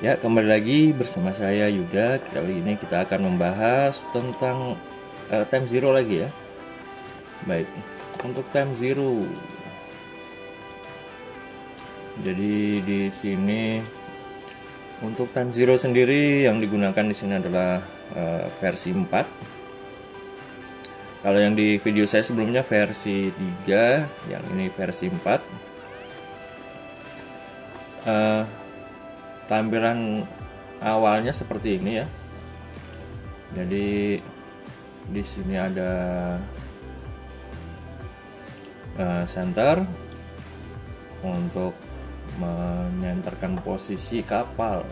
Ya, kembali lagi bersama saya Yuda. Kali ini kita akan membahas tentang time zero lagi ya. Baik, untuk time zero. Jadi di sini untuk time zero sendiri yang digunakan di sini adalah versi 4. Kalau yang di video saya sebelumnya versi 3, yang ini versi 4. Tampilan awalnya seperti ini ya. Jadi di sini ada center untuk menyenterkan posisi kapal.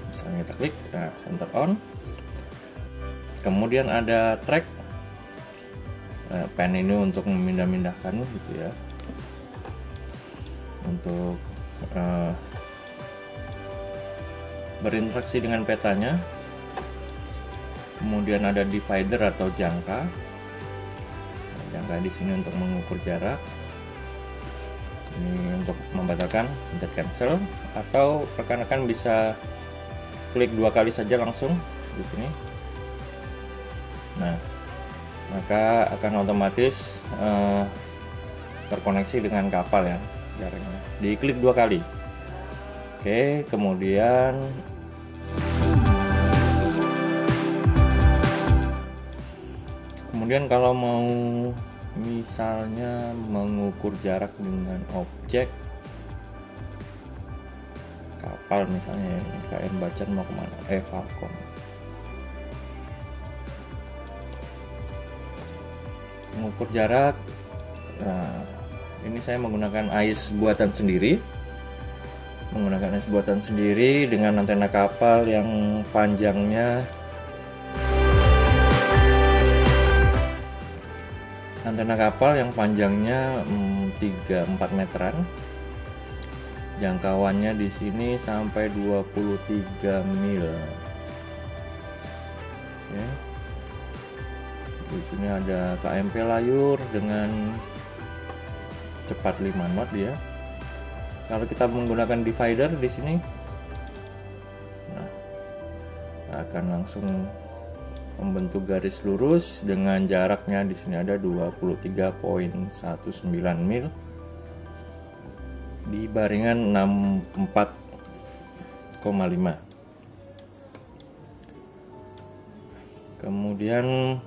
Misalnya kita klik, nah, center on. Kemudian ada track, pen ini untuk memindah-mindahkan gitu ya. Untuk berinteraksi dengan petanya. Kemudian ada divider atau jangka. Jangka di sini untuk mengukur jarak. Ini untuk membatalkan, pencet cancel, atau rekan-rekan bisa klik 2 kali saja langsung di sini. Nah, maka akan otomatis terkoneksi dengan kapal ya. Jaraknya diklik 2 kali. Oke, kemudian kalau mau misalnya mengukur jarak dengan objek kapal, misalnya KM Bacan mau kemana, Falcon, mengukur jarak. Nah, ini saya menggunakan AIS buatan sendiri. Dengan antena kapal yang panjangnya 3-4 meteran. Jangkauannya di sini sampai 23 mil. Ya. Di sini ada KMP layur dengan cepat 5 knot ya. Kalau kita menggunakan divider di sini, nah, akan langsung membentuk garis lurus dengan jaraknya di sini ada 23,19 mil di baringan 64,5. Kemudian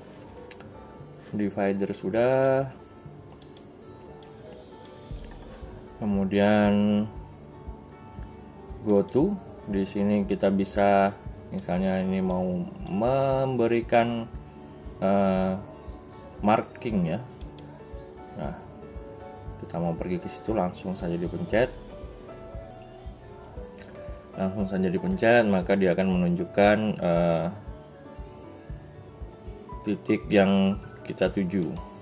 divider sudah. Kemudian go to, di sini kita bisa misalnya ini mau memberikan marking ya. Nah, kita mau pergi ke situ langsung saja dipencet. Maka dia akan menunjukkan titik yang kita tuju.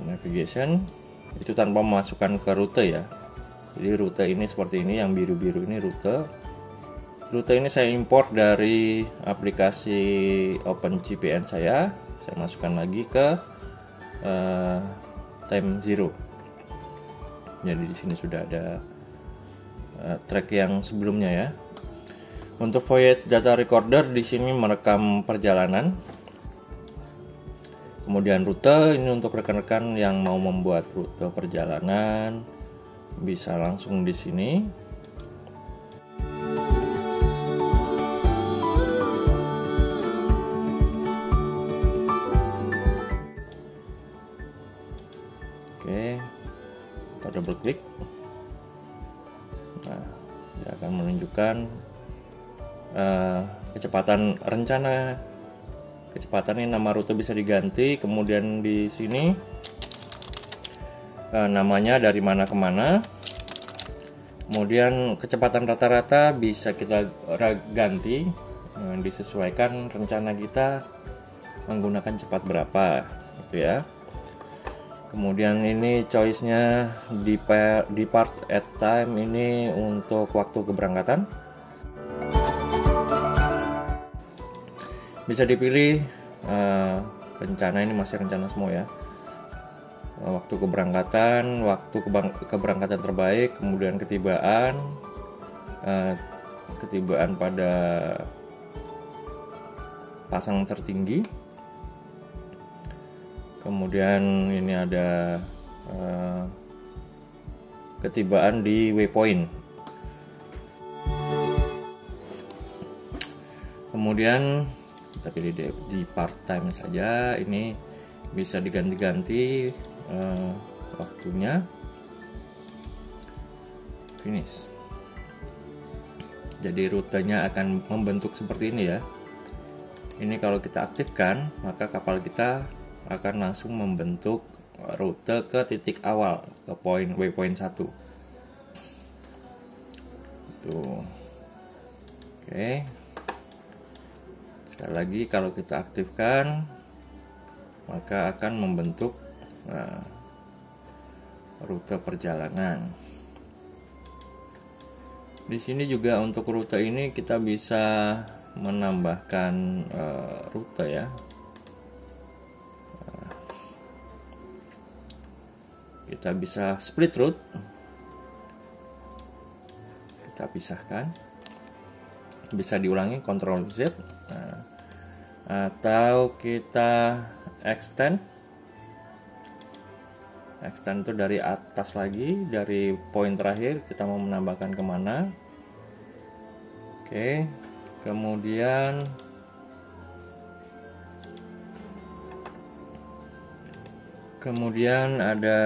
Navigation itu tanpa memasukkan ke rute ya. Jadi rute ini seperti ini, yang biru-biru ini rute. Rute ini saya import dari aplikasi OpenGPN saya masukkan lagi ke time zero. Jadi di sini sudah ada track yang sebelumnya ya. Untuk voyage data recorder di sini merekam perjalanan. Kemudian rute ini untuk rekan-rekan yang mau membuat rute perjalanan bisa langsung di sini. Oke, kita double klik. Nah, dia akan menunjukkan kecepatan rencana. Kecepatan ini nama rute bisa diganti. Kemudian di sini namanya dari mana ke mana. Kemudian kecepatan rata-rata bisa kita ganti, disesuaikan rencana kita menggunakan cepat berapa gitu ya. Kemudian ini choice-nya depart at time, ini untuk waktu keberangkatan. Bisa dipilih rencana, ini masih rencana semua ya. waktu keberangkatan terbaik, kemudian ketibaan pada pasang tertinggi, kemudian ini ada ketibaan di waypoint. Kemudian kita pilih di part time saja, ini bisa diganti-ganti waktunya. Finish. Jadi rutenya akan membentuk seperti ini ya. Ini kalau kita aktifkan, maka kapal kita akan langsung membentuk rute ke titik awal, ke waypoint 1. Tuh. Oke. Sekali lagi, kalau kita aktifkan, maka akan membentuk rute perjalanan. Di sini juga untuk rute ini kita bisa menambahkan rute ya. Kita bisa split route, kita pisahkan, bisa diulangi Ctrl Z, atau kita extend itu dari atas lagi, dari poin terakhir kita mau menambahkan kemana. Oke, kemudian ada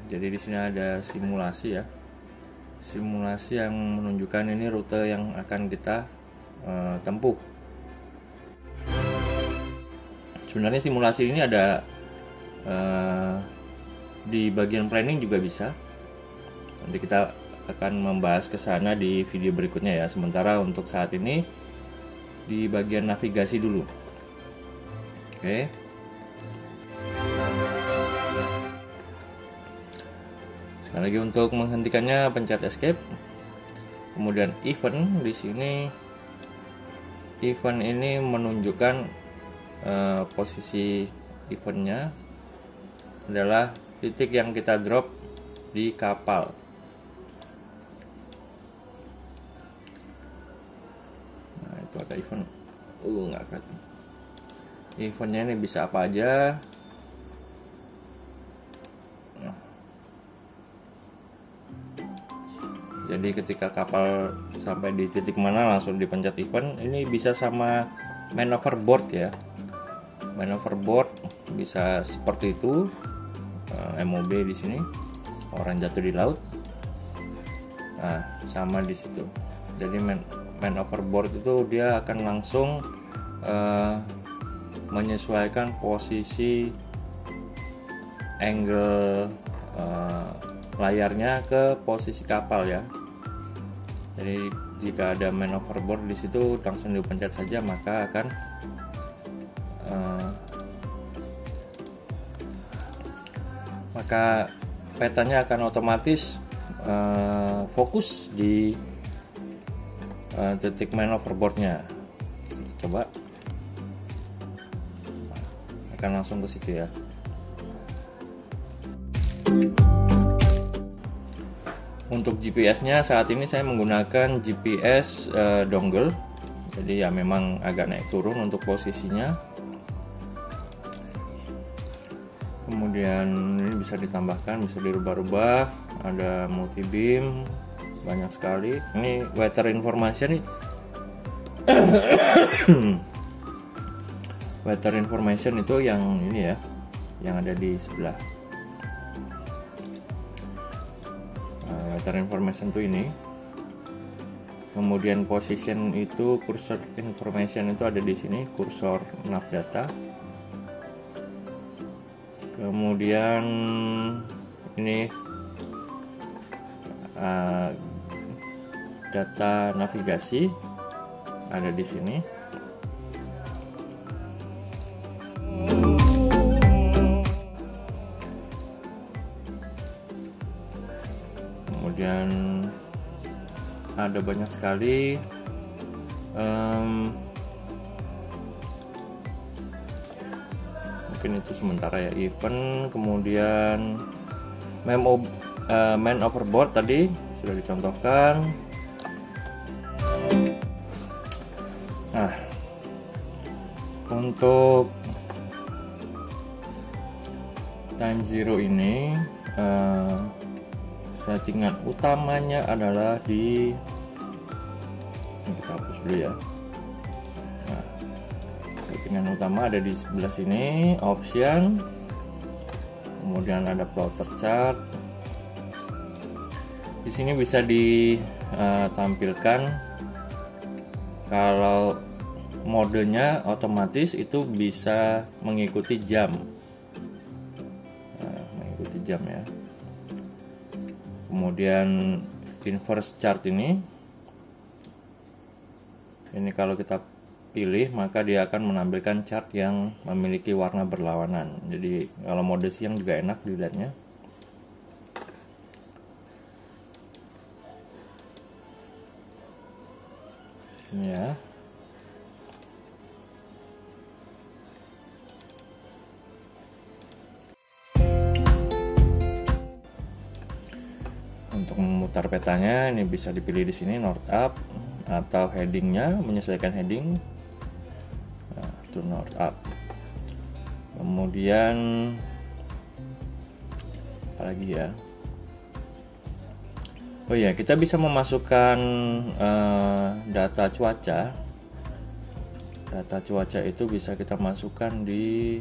jadi di sini ada simulasi ya, simulasi yang menunjukkan ini rute yang akan kita tempuh. Sebenarnya simulasi ini ada di bagian planning juga bisa. Nanti kita akan membahas ke sana di video berikutnya ya. Sementara untuk saat ini di bagian navigasi dulu. Oke. Sekali lagi untuk menghentikannya pencet escape. Kemudian event, di sini event ini menunjukkan posisi eventnya adalah titik yang kita drop di kapal. Nah, itu ada event. Nggak kelihatan. Eventnya ini bisa apa aja. Jadi ketika kapal sampai di titik mana langsung dipencet event. Ini bisa sama man overboard ya. Man overboard bisa seperti itu. MOB di sini, orang jatuh di laut. Nah, sama di situ. Jadi man overboard itu dia akan langsung menyesuaikan posisi angle layarnya ke posisi kapal ya. Jadi jika ada man overboard di situ langsung dipencet saja, maka akan maka petanya akan otomatis fokus di titik man overboardnya. Kita coba, akan langsung ke situ ya. Untuk GPS-nya saat ini saya menggunakan GPS dongle, jadi ya memang agak naik turun untuk posisinya. Kemudian ini bisa ditambahkan, bisa dirubah-rubah, ada multi beam, banyak sekali. Ini weather information nih. Weather information itu yang ini ya, yang ada di sebelah. Weather information itu ini. Kemudian position itu, cursor information itu ada di sini, cursor nav data. Kemudian ini data navigasi ada di sini. Kemudian ada banyak sekali mungkin itu sementara ya, event. Kemudian main overboard tadi sudah dicontohkan. Nah, untuk time zero ini settingan utamanya adalah di, kita hapus dulu ya. Nah, settingan utama ada di sebelah sini, option, kemudian ada plotter chart. Di sini bisa ditampilkan kalau modenya otomatis itu bisa mengikuti jam. Nah, mengikuti jam ya. Kemudian inverse chart ini kalau kita pilih maka dia akan menampilkan chart yang memiliki warna berlawanan. Jadi kalau mode siang juga enak dilihatnya. Ini ya. Untuk memutar petanya ini bisa dipilih di sini, north up, atau headingnya menyesuaikan heading. Nah, itu north up. Kemudian apa lagi ya? Oh iya, kita bisa memasukkan data cuaca. Data cuaca itu bisa kita masukkan di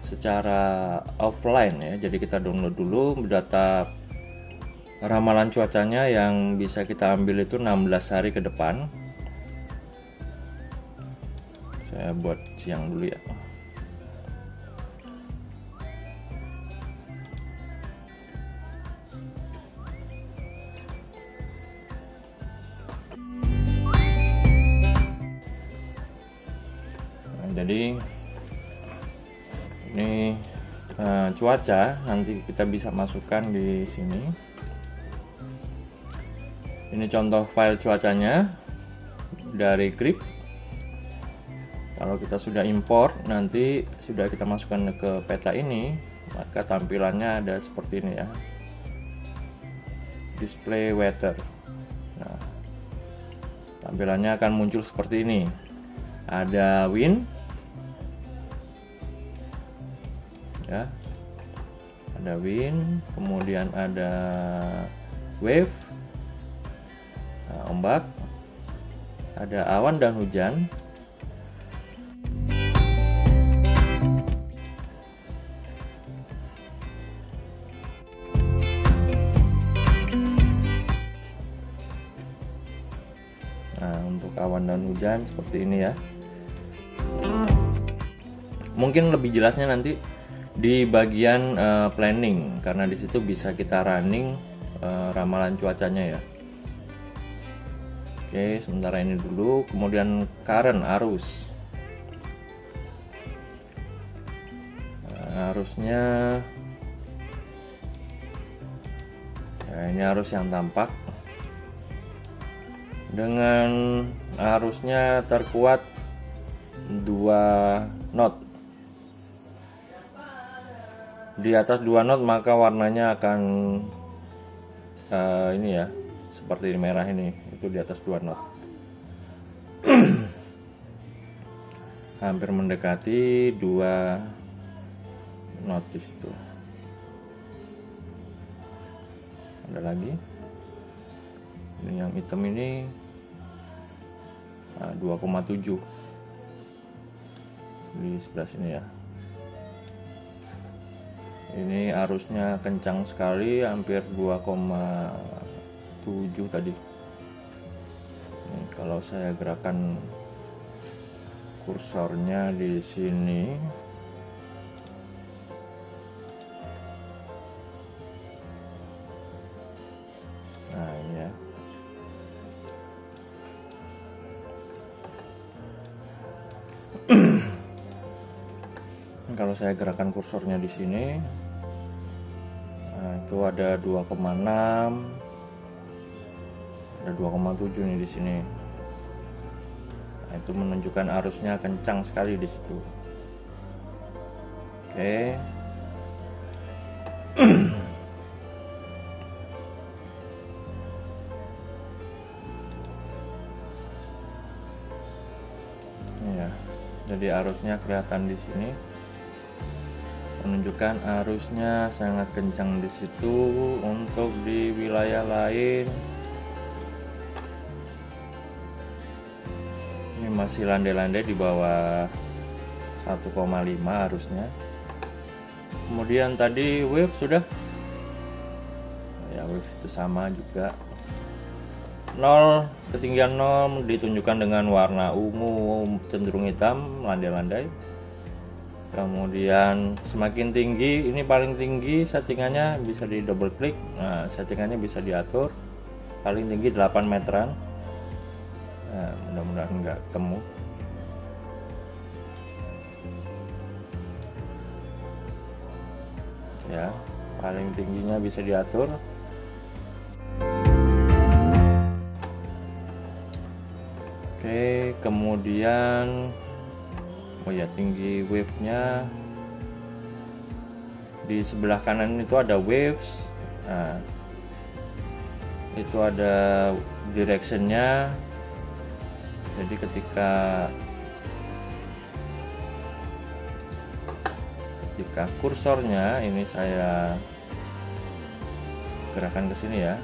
secara offline ya. Jadi kita download dulu data ramalan cuacanya yang bisa kita ambil itu 16 hari ke depan. Saya buat siang dulu ya. Jadi ini cuaca nanti kita bisa masukkan di sini. Ini contoh file cuacanya dari Grip. Kalau kita sudah import, nanti sudah kita masukkan ke peta ini, maka tampilannya ada seperti ini ya. Display weather. Nah, tampilannya akan muncul seperti ini. Ada wind, ya, ada wind, kemudian ada wave, ombak, ada awan dan hujan. Nah, untuk awan dan hujan seperti ini ya. Mungkin lebih jelasnya nanti di bagian planning, karena di situ bisa kita running ramalan cuacanya ya. Oke, sementara ini dulu. Kemudian current, arus. Arusnya ya, ini arus yang tampak dengan arusnya terkuat 2 knot. Di atas 2 knot maka warnanya akan ini ya, seperti merah ini, itu di atas 2 knot. Hampir mendekati 2 knot di situ. Ada lagi. Ini yang hitam ini 2,7 di sebelah sini ya. Ini arusnya kencang sekali, hampir 2,7 tadi. Ini kalau saya gerakan kursornya di sini, nah ini ya. Kalau saya gerakan kursornya di sini, nah itu ada 2,6, Ada 2,7 nih di sini. Nah, itu menunjukkan arusnya kencang sekali di situ. Oke. Ya, jadi arusnya kelihatan di sini. Menunjukkan arusnya sangat kencang di situ. Untuk di wilayah lain ini masih landai-landai di bawah 1,5 arusnya. Kemudian tadi wave sudah ya, wave itu sama juga. 0, ketinggian 0 ditunjukkan dengan warna ungu cenderung hitam, landai-landai. Kemudian semakin tinggi, ini paling tinggi settingannya bisa di double klik. Nah, settingannya bisa diatur. Paling tinggi 8 meteran. Nah, mudah-mudahan nggak ketemu. Ya, paling tingginya bisa diatur. Oke, kemudian oh ya, tinggi wave-nya di sebelah kanan itu ada waves. Nah, itu ada direction-nya. Jadi ketika kursornya ini saya gerakan ke sini ya.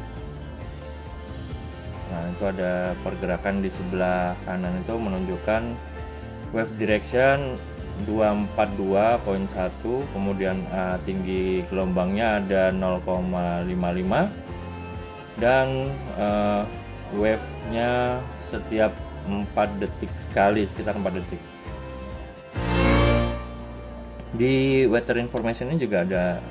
Nah, itu ada pergerakan di sebelah kanan itu menunjukkan wave direction 242.1, kemudian tinggi gelombangnya ada 0,55 dan wave-nya setiap 4 detik sekali, sekitar 4 detik. Di weather information ini juga ada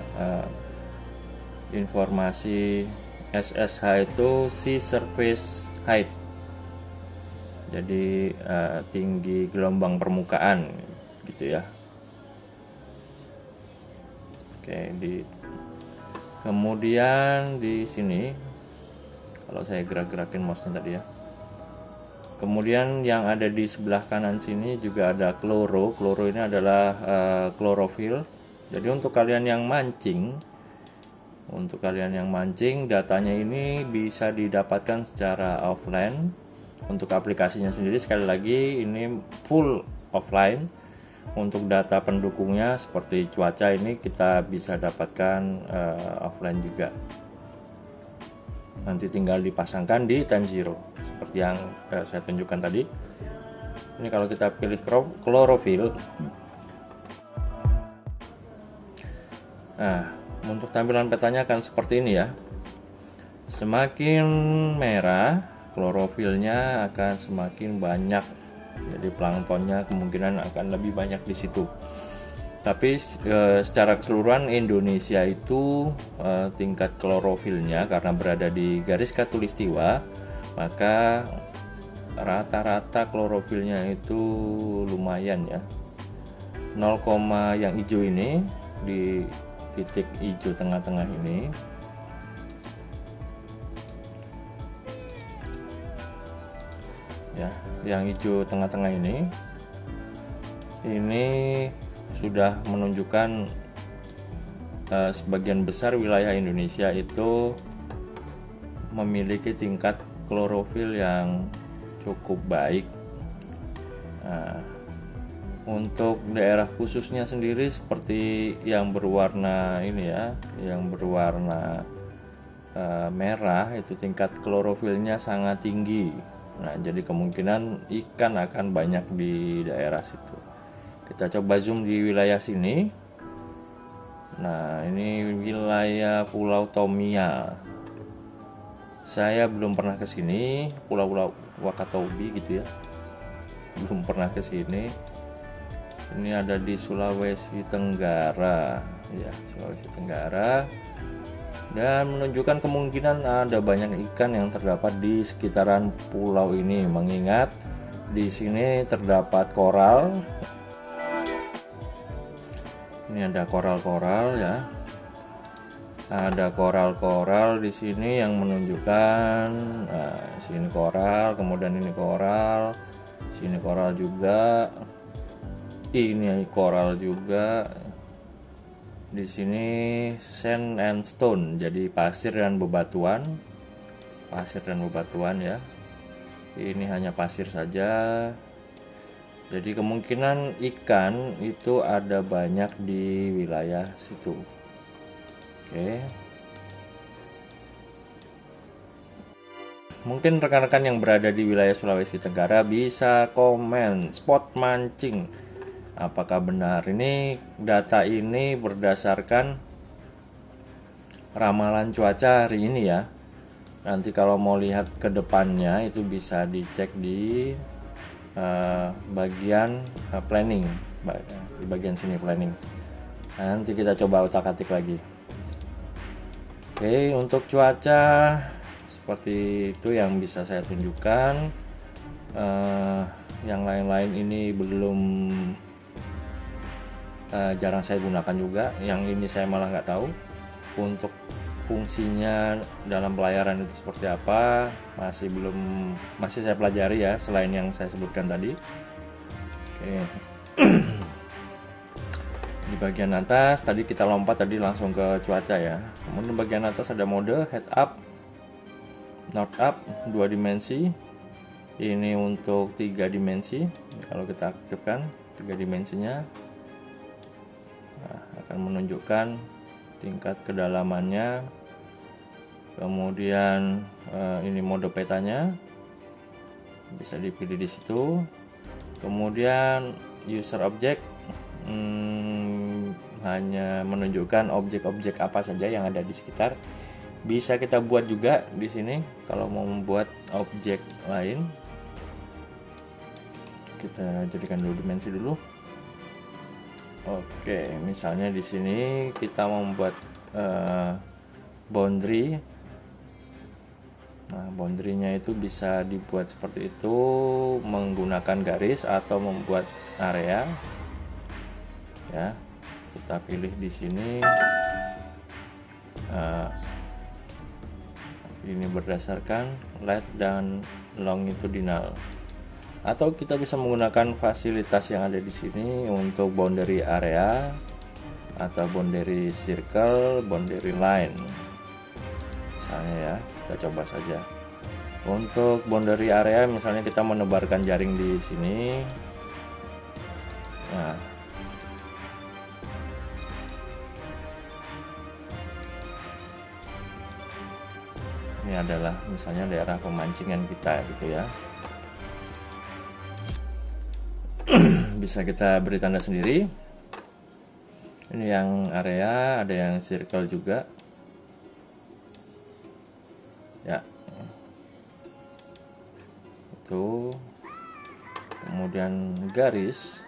informasi SSH itu sea surface height. Jadi tinggi gelombang permukaan gitu ya. Oke, kemudian di sini kalau saya gerak-gerakin mouse-nya tadi ya. Kemudian yang ada di sebelah kanan sini juga ada kloro. Kloro ini adalah klorofil. Jadi untuk kalian yang mancing, datanya ini bisa didapatkan secara offline. Untuk aplikasinya sendiri sekali lagi ini full offline. Untuk data pendukungnya seperti cuaca ini kita bisa dapatkan offline juga. Nanti tinggal dipasangkan di time zero seperti yang saya tunjukkan tadi. Ini kalau kita pilih klorofil. Nah, untuk tampilan petanya akan seperti ini ya. Semakin merah klorofilnya akan semakin banyak. Jadi planktonnya kemungkinan akan lebih banyak di situ. Tapi secara keseluruhan Indonesia itu tingkat klorofilnya karena berada di garis khatulistiwa, maka rata-rata klorofilnya itu lumayan ya. 0, yang hijau ini di titik hijau tengah-tengah ini. Ya, yang hijau tengah-tengah ini sudah menunjukkan sebagian besar wilayah Indonesia itu memiliki tingkat klorofil yang cukup baik. Nah, untuk daerah khususnya sendiri seperti yang berwarna ini ya, yang berwarna merah itu tingkat klorofilnya sangat tinggi. Nah, jadi kemungkinan ikan akan banyak di daerah situ. Kita coba zoom di wilayah sini. Nah, ini wilayah Pulau Tomia. Saya belum pernah ke sini, Pulau Wakatobi gitu ya. Belum pernah ke sini. Ini ada di Sulawesi Tenggara, ya, Sulawesi Tenggara. Dan menunjukkan kemungkinan ada banyak ikan yang terdapat di sekitaran pulau ini, mengingat di sini terdapat koral. Ini ada koral-koral ya. Ada koral-koral di sini yang menunjukkan sini koral, kemudian ini koral, sini koral juga, ini koral juga. Di sini sand and stone, jadi pasir dan bebatuan ya. Ini hanya pasir saja. Jadi kemungkinan ikan itu ada banyak di wilayah situ. Oke. Mungkin rekan-rekan yang berada di wilayah Sulawesi Tenggara bisa komen spot mancing. Apakah benar ini data ini berdasarkan ramalan cuaca hari ini ya. Nanti kalau mau lihat ke depannya itu bisa dicek di bagian planning, di bagian sini planning. Nanti kita coba utak-atik lagi. Oke, untuk cuaca seperti itu yang bisa saya tunjukkan. Yang lain-lain ini belum jarang saya gunakan juga. Yang ini saya malah nggak tahu untuk fungsinya dalam pelayaran itu seperti apa, masih saya pelajari ya, selain yang saya sebutkan tadi. Oke. Di bagian atas tadi kita lompat tadi langsung ke cuaca ya. Kemudian bagian atas ada mode head up, north up 2 dimensi. Ini untuk 3 dimensi. Kalau kita aktifkan 3 dimensinya, akan menunjukkan tingkat kedalamannya. Kemudian ini mode petanya bisa dipilih di situ. Kemudian user object hanya menunjukkan objek-objek apa saja yang ada di sekitar. Bisa kita buat juga di sini kalau mau membuat objek lain. Kita jadikan 2 dimensi dulu. Oke, misalnya di sini kita membuat boundary. Nah, boundary-nya itu bisa dibuat seperti itu menggunakan garis atau membuat area. Ya, kita pilih di sini. Ini berdasarkan lat dan longitudinal. Atau kita bisa menggunakan fasilitas yang ada di sini untuk boundary area atau boundary circle, boundary line. Misalnya ya, kita coba saja. Untuk boundary area misalnya kita menebarkan jaring di sini. Nah, ini adalah misalnya daerah pemancingan kita gitu ya. Bisa kita beri tanda sendiri. Ini yang area, ada yang circle juga. Ya. Itu. Kemudian garis.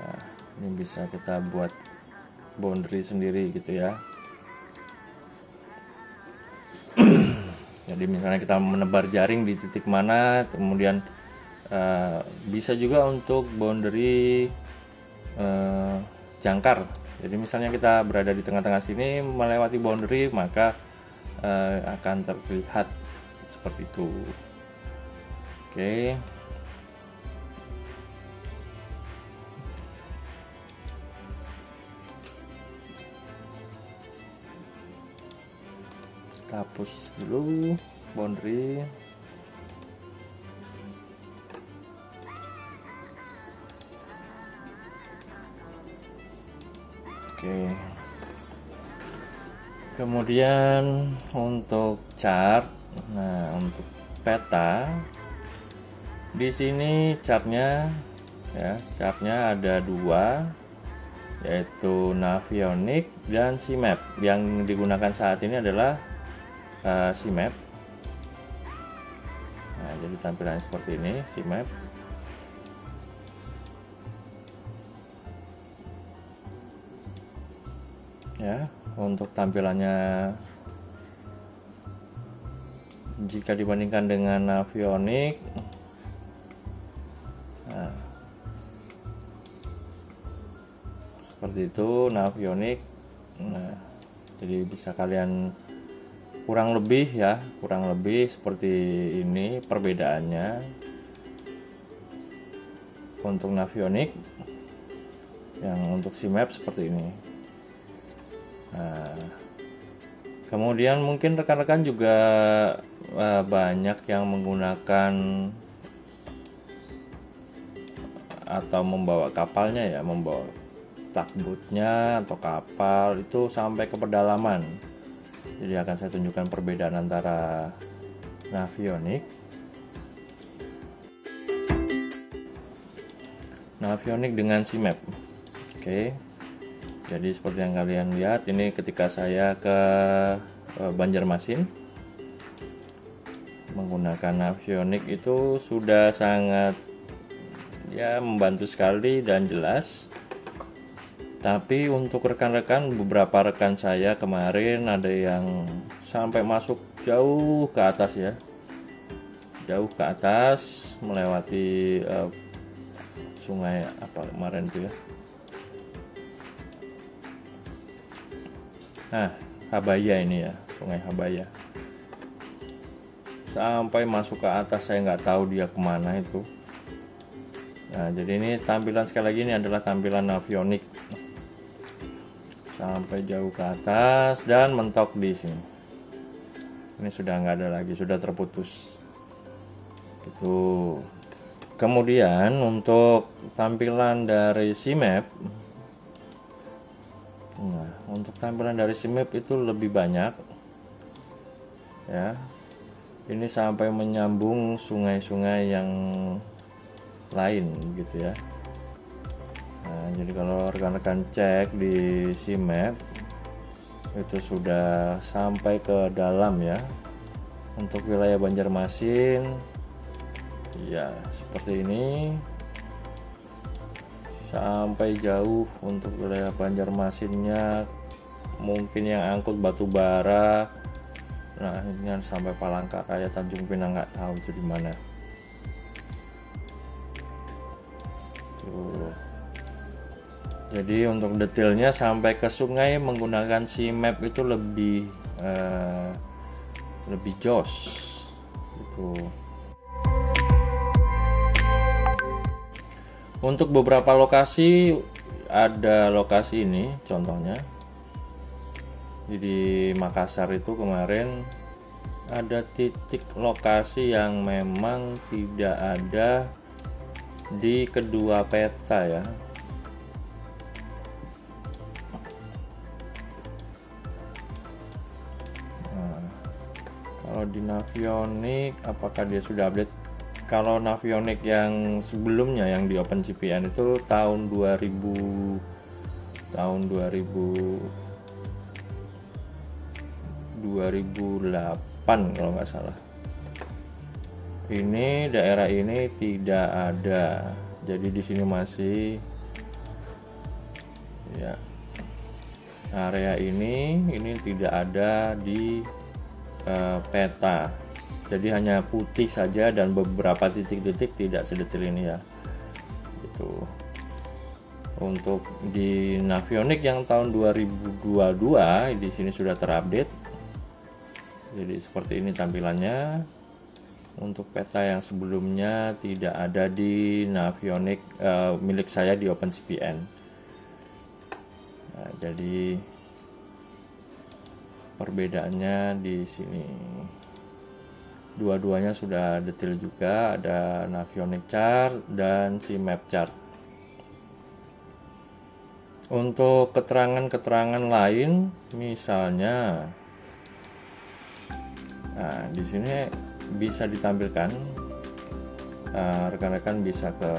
Nah, ini bisa kita buat boundary sendiri gitu ya. Jadi misalnya kita menebar jaring di titik mana, kemudian bisa juga untuk boundary jangkar. Jadi misalnya kita berada di tengah-tengah sini melewati boundary, maka akan terlihat seperti itu. Oke. Kita hapus dulu boundary. Oke. Kemudian untuk chart, nah untuk peta di sini chartnya ya, chartnya ada 2, yaitu Navionics dan CMap. Yang digunakan saat ini adalah CMap. Nah, jadi tampilannya seperti ini, CMap. Ya, untuk tampilannya jika dibandingkan dengan Navionics, nah, seperti seperti itu Navionics. Nah, jadi bisa kalian kurang lebih seperti ini perbedaannya untuk Navionics. Yang untuk C-Map seperti ini. Nah, kemudian mungkin rekan-rekan juga banyak yang menggunakan atau membawa kapalnya ya, membawa tugboatnya atau kapal itu sampai ke pedalaman. Jadi akan saya tunjukkan perbedaan antara Navionics dengan C-Map. Oke. Jadi seperti yang kalian lihat ini ketika saya ke Banjarmasin menggunakan Navionics itu sudah sangat ya membantu sekali dan jelas. Tapi untuk rekan-rekan, beberapa rekan saya kemarin ada yang sampai masuk jauh ke atas ya, jauh ke atas melewati sungai apa kemarin itu ya. Nah, Habaya ini ya, sungai Habaya. Sampai masuk ke atas, saya nggak tahu dia kemana itu. Nah, jadi ini tampilan sekali lagi ini adalah tampilan Navionics. Sampai jauh ke atas dan mentok di sini. Ini sudah nggak ada lagi, sudah terputus. Itu. Kemudian untuk tampilan dari C-Map. Nah, untuk tampilan dari C-Map itu lebih banyak. Ya. Ini sampai menyambung sungai-sungai yang lain gitu ya. Nah, jadi kalau rekan-rekan cek di C-Map itu sudah sampai ke dalam ya. Untuk wilayah Banjarmasin ya seperti ini. Sampai jauh untuk wilayah Banjarmasinnya, mungkin yang angkut batu bara. Nah, ini kan sampai Palangkaraya, Tanjung Pinang, nggak tahu itu di mana. Tuh. Jadi untuk detailnya sampai ke sungai menggunakan C-Map itu lebih jos gitu. Untuk beberapa lokasi, ada lokasi ini contohnya. Jadi Makassar itu kemarin ada titik lokasi yang memang tidak ada di kedua peta ya. Nah, kalau di Navionics apakah dia sudah update? Kalau Navionics yang sebelumnya yang di OpenCPN itu tahun 2008 kalau nggak salah. Ini daerah ini tidak ada. Jadi di sini masih ya area ini tidak ada di peta. Jadi hanya putih saja dan beberapa titik-titik tidak sedetail ini ya. Gitu. Untuk di Navionics yang tahun 2022 di sini sudah terupdate. Jadi seperti ini tampilannya. Untuk peta yang sebelumnya tidak ada di Navionics milik saya di OpenCPN. Nah, jadi perbedaannya di sini. Dua-duanya sudah detail juga, ada Navionics chart dan C-Map chart. Untuk keterangan-keterangan lain, misalnya, nah di sini bisa ditampilkan, rekan-rekan bisa ke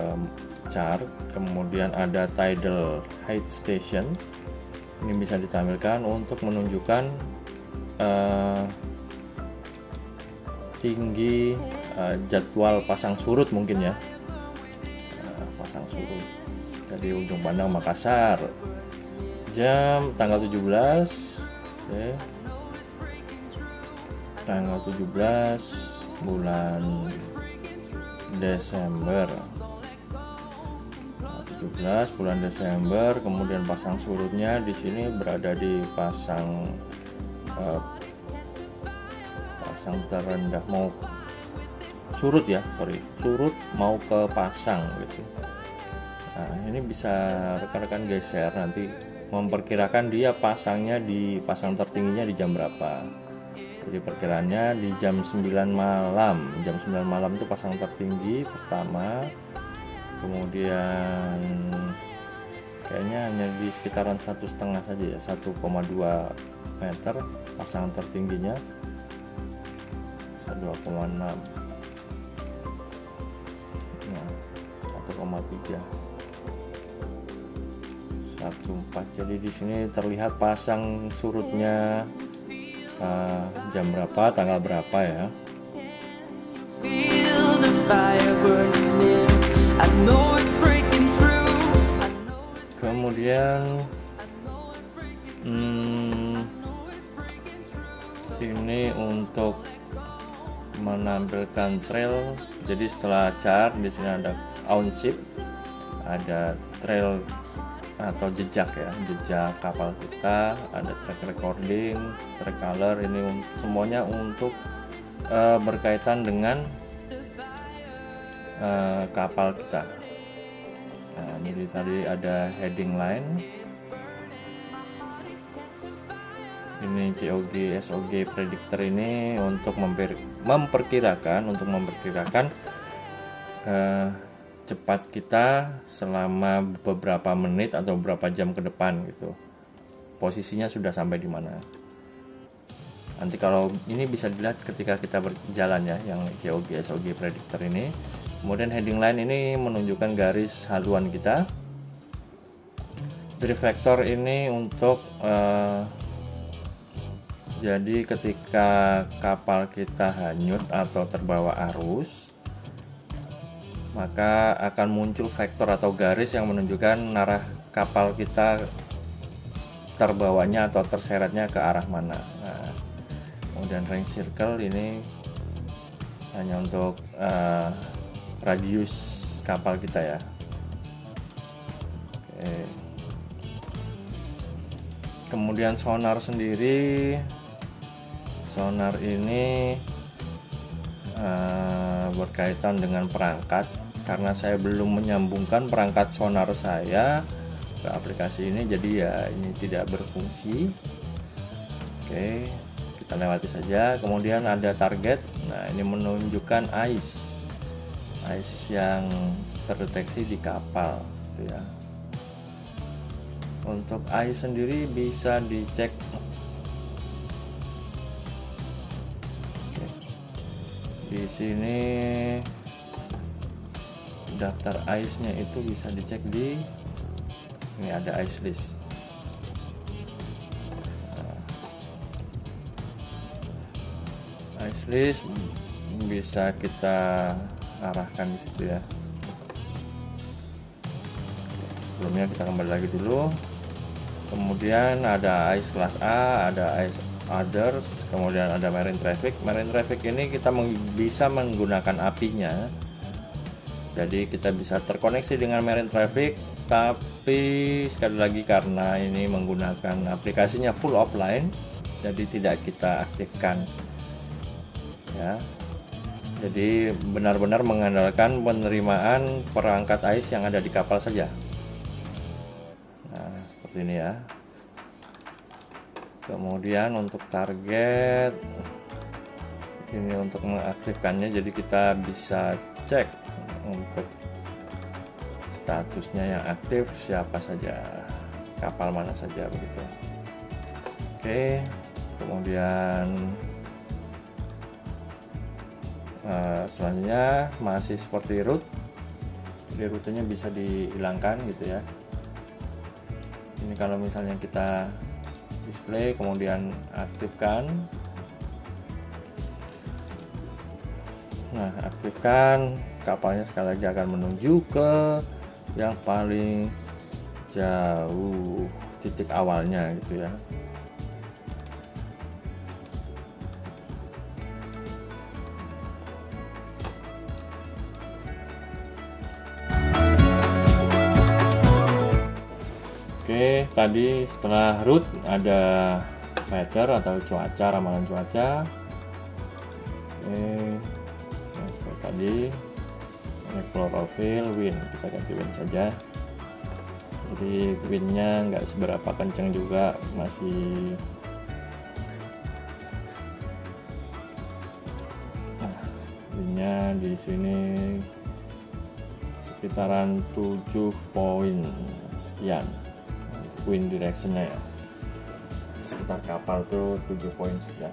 chart, kemudian ada tidal height station, ini bisa ditampilkan untuk menunjukkan tinggi jadwal pasang surut mungkin ya, pasang surut. Jadi ujung pandang Makassar jam tanggal 17 okay. Tanggal 17 bulan Desember. 17 bulan Desember. Kemudian pasang surutnya di sini berada di pasang terendah, mau surut ya, surut mau ke pasang gitu. Nah, ini bisa rekan-rekan geser nanti memperkirakan dia pasangnya di pasang tertingginya di jam berapa. Jadi perkiraannya di jam 9 malam. Jam 9 malam itu pasang tertinggi pertama. Kemudian kayaknya hanya di sekitaran 1,5 saja ya, 1,2 meter pasang tertingginya. 2,6. Nah, 1,3. 1,4. Jadi di sini terlihat pasang surutnya jam berapa, tanggal berapa ya. Kemudian ini untuk menampilkan trail. Jadi setelah chart di sini ada ownership, ada trail atau jejak ya, jejak kapal kita, ada track recording, track color. Ini semuanya untuk berkaitan dengan kapal kita. Nah, jadi tadi ada heading line, ini COG SOG predictor ini untuk memperkirakan cepat kita selama beberapa menit atau beberapa jam ke depan gitu. Posisinya sudah sampai di mana. Nanti kalau ini bisa dilihat ketika kita berjalan ya, yang COG SOG predictor ini. Kemudian heading line ini menunjukkan garis haluan kita. Drift vector ini untuk jadi ketika kapal kita hanyut atau terbawa arus, maka akan muncul vektor atau garis yang menunjukkan arah kapal kita terbawanya atau terseretnya ke arah mana. Nah, kemudian range circle ini hanya untuk radius kapal kita ya. Oke. Kemudian sonar sendiri, sonar ini berkaitan dengan perangkat. Karena saya belum menyambungkan perangkat sonar saya ke aplikasi ini, jadi ya ini tidak berfungsi. Oke, kita lewati saja. Kemudian ada target. Nah, ini menunjukkan ice yang terdeteksi di kapal gitu ya. Untuk ice sendiri bisa dicek. Di sini daftar ice-nya itu bisa dicek di ini, ada ice list. Ice list bisa kita arahkan di situ ya. Sebelumnya kita kembali lagi dulu. Kemudian ada ice kelas A, ada ice others, kemudian ada marine traffic. Marine traffic ini kita bisa menggunakan API-nya. Jadi kita bisa terkoneksi dengan marine traffic, tapi sekali lagi karena ini menggunakan aplikasinya full offline, jadi tidak kita aktifkan ya. Jadi benar-benar mengandalkan penerimaan perangkat ice yang ada di kapal saja. Nah, seperti ini ya. Kemudian untuk target ini untuk mengaktifkannya, jadi kita bisa cek untuk statusnya yang aktif siapa saja, kapal mana saja begitu. Oke, kemudian selanjutnya masih seperti route, jadi rutenya bisa dihilangkan gitu ya. Ini kalau misalnya kita display kemudian aktifkan. Nah, aktifkan, kapalnya sekali lagi akan menuju ke yang paling jauh titik awalnya gitu ya. tadi setelah root ada weather atau cuaca, ramalan cuaca. Nah, seperti tadi ini chlorophyll, wind, kita ganti wind saja. Jadi windnya nggak seberapa kencang juga, masih windnya di sini sekitaran 7 poin sekian untuk wind directionnya ya, sekitar kapal tuh 7 poin sekian.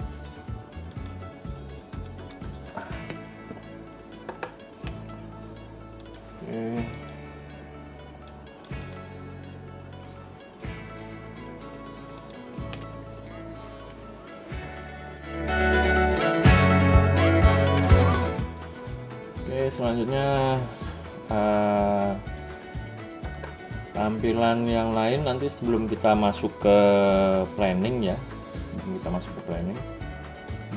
Oke. Selanjutnya tampilan yang lain nanti sebelum kita masuk ke planning ya,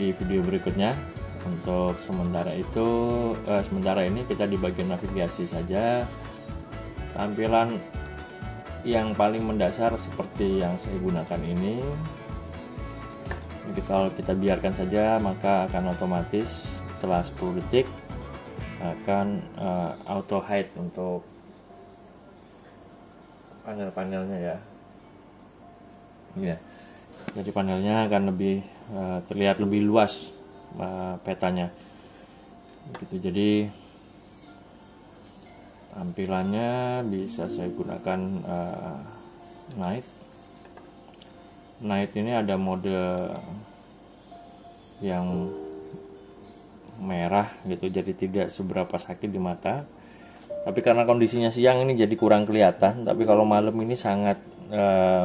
di video berikutnya. Untuk sementara itu sementara ini kita di bagian navigasi saja. Tampilan yang paling mendasar seperti yang saya gunakan ini kita biarkan saja, maka akan otomatis setelah 10 detik akan auto hide untuk panel-panelnya ya. Jadi panelnya akan lebih terlihat lebih luas petanya gitu. Jadi tampilannya bisa saya gunakan night ini ada mode yang merah gitu, jadi tidak seberapa sakit di mata. Tapi karena kondisinya siang ini jadi kurang kelihatan, tapi kalau malam ini sangat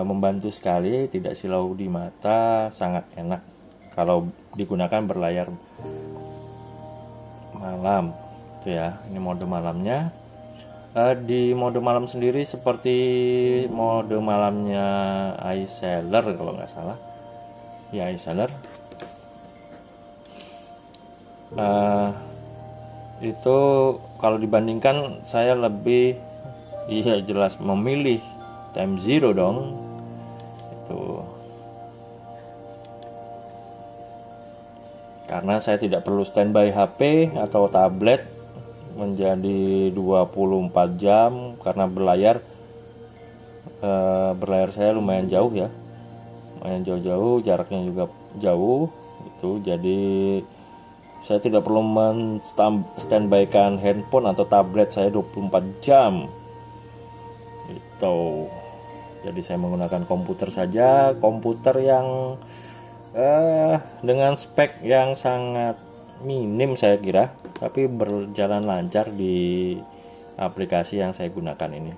membantu sekali, tidak silau di mata, sangat enak kalau digunakan berlayar malam gitu ya. Ini mode malamnya. Di mode malam sendiri seperti mode malamnya iSailor kalau nggak salah ya, iSailor itu kalau dibandingkan saya lebih jelas memilih time zero dong itu, karena saya tidak perlu standby HP atau tablet menjadi 24 jam karena berlayar saya lumayan jauh ya, lumayan jauh-jauh, jaraknya juga jauh itu, jadi saya tidak perlu standby-kan handphone atau tablet saya 24 jam itu. Jadi saya menggunakan komputer saja, komputer yang dengan spek yang sangat minim saya kira, tapi berjalan lancar di aplikasi yang saya gunakan ini.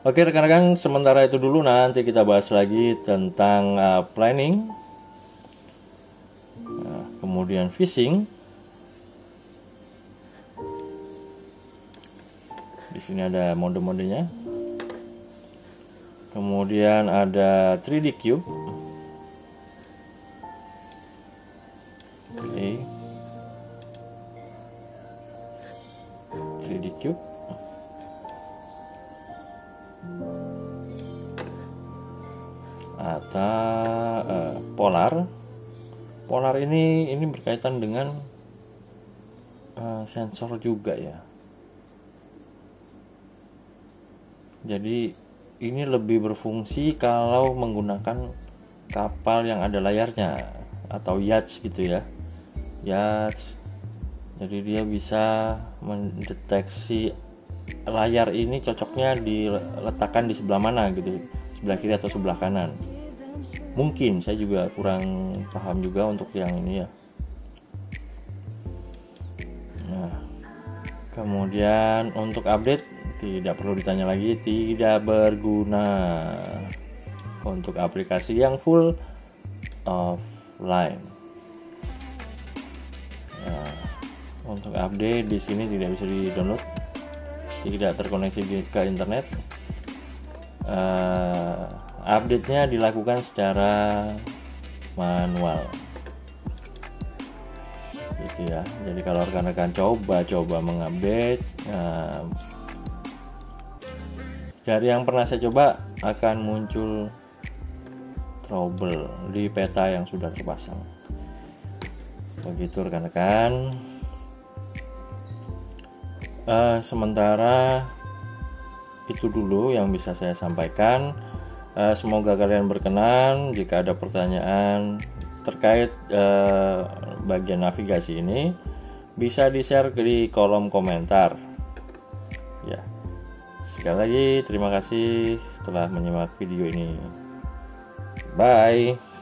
Oke rekan-rekan, sementara itu dulu, nanti kita bahas lagi tentang planning, kemudian fishing. Di sini ada mode-modenya. Kemudian ada 3D Cube. Oke. 3D Cube. Atau Polar. Polar ini berkaitan dengan sensor juga ya. Jadi ini lebih berfungsi kalau menggunakan kapal yang ada layarnya atau yacht gitu ya. Yacht. Jadi dia bisa mendeteksi layar ini cocoknya diletakkan di sebelah mana gitu, sebelah kiri atau sebelah kanan. Mungkin saya juga kurang paham juga untuk yang ini ya. Nah, kemudian untuk update tidak perlu ditanya lagi, tidak berguna untuk aplikasi yang full offline. Nah, untuk update di sini tidak bisa di-download, tidak terkoneksi ke internet. Update-nya dilakukan secara manual gitu ya. Jadi kalau rekan-rekan coba mengupdate, Dari yang pernah saya coba akan muncul trouble di peta yang sudah terpasang. Begitu rekan-rekan. Sementara itu dulu yang bisa saya sampaikan. Semoga kalian berkenan. Jika ada pertanyaan terkait bagian navigasi ini, bisa di-share di kolom komentar. Ya. Sekali lagi terima kasih telah menyimak video ini. Bye.